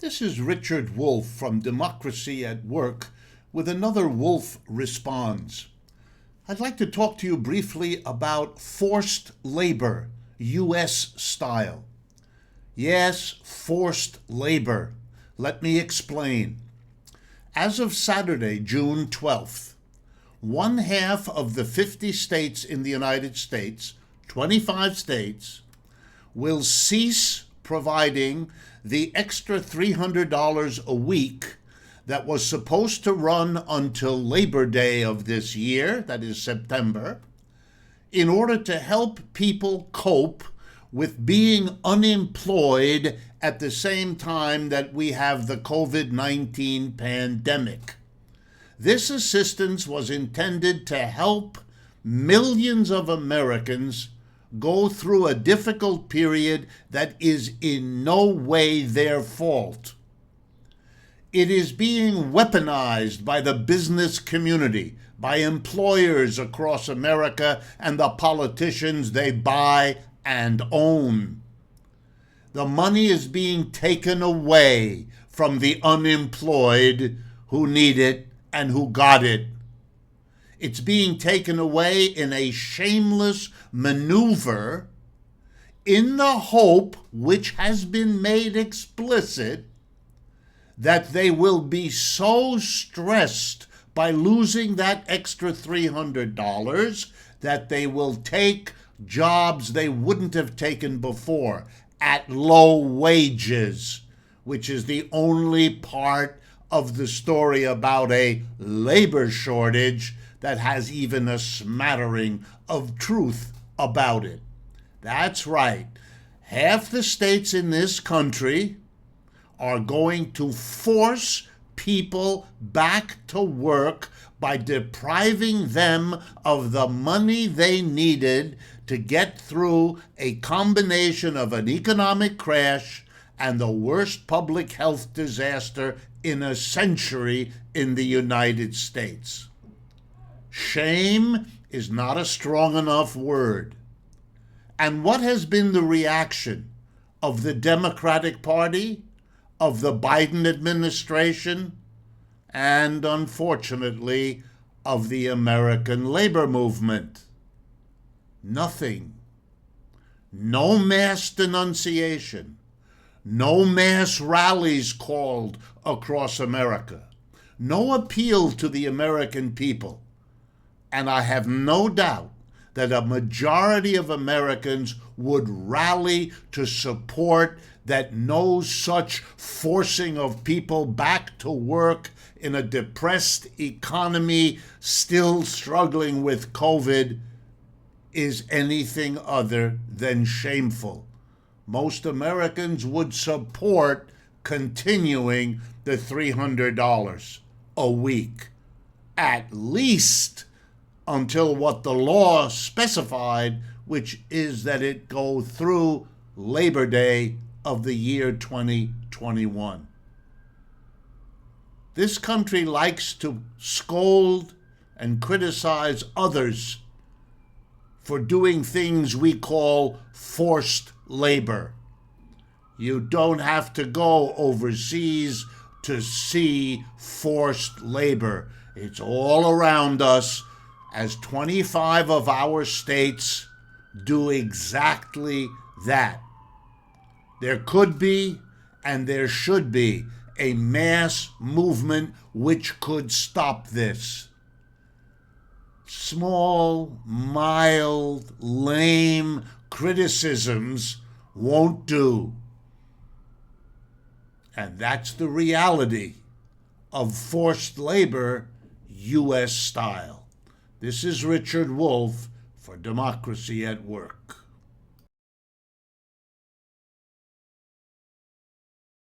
This is Richard Wolff from Democracy at Work with another Wolff Responds. I'd like to talk to you briefly about forced labor, U.S. style. Yes, forced labor. Let me explain. As of Saturday, June 12th, one half of the 50 states in the United States, 25 states, will cease providing the extra $300 a week that was supposed to run until Labor Day of this year, that is September, in order to help people cope with being unemployed at the same time that we have the COVID-19 pandemic. This assistance was intended to help millions of Americans go through a difficult period that is in no way their fault. It is being weaponized by the business community, by employers across America, and the politicians they buy and own. The money is being taken away from the unemployed who need it and who got it. It's being taken away in a shameless maneuver in the hope, which has been made explicit, that they will be so stressed by losing that extra $300 that they will take jobs they wouldn't have taken before at low wages, which is the only part of the story about a labor shortage that has even a smattering of truth about it. That's right. Half the states in this country are going to force people back to work by depriving them of the money they needed to get through a combination of an economic crash and the worst public health disaster in a century in the United States. Shame is not a strong enough word. And what has been the reaction of the Democratic Party, of the Biden administration, and unfortunately, of the American labor movement? Nothing. No mass denunciation. No mass rallies called across America. No appeal to the American people. And I have no doubt that a majority of Americans would rally to support that no such forcing of people back to work in a depressed economy still struggling with COVID is anything other than shameful. Most Americans would support continuing the $300 a week, at least until what the law specified, which is that it go through Labor Day of the year 2021. This country likes to scold and criticize others for doing things we call forced labor. You don't have to go overseas to see forced labor. It's all around us, as 25 of our states do exactly that. There could be, and there should be, a mass movement which could stop this. Small, mild, lame criticisms won't do. And that's the reality of forced labor, U.S. style. This is Richard Wolff for Democracy at Work.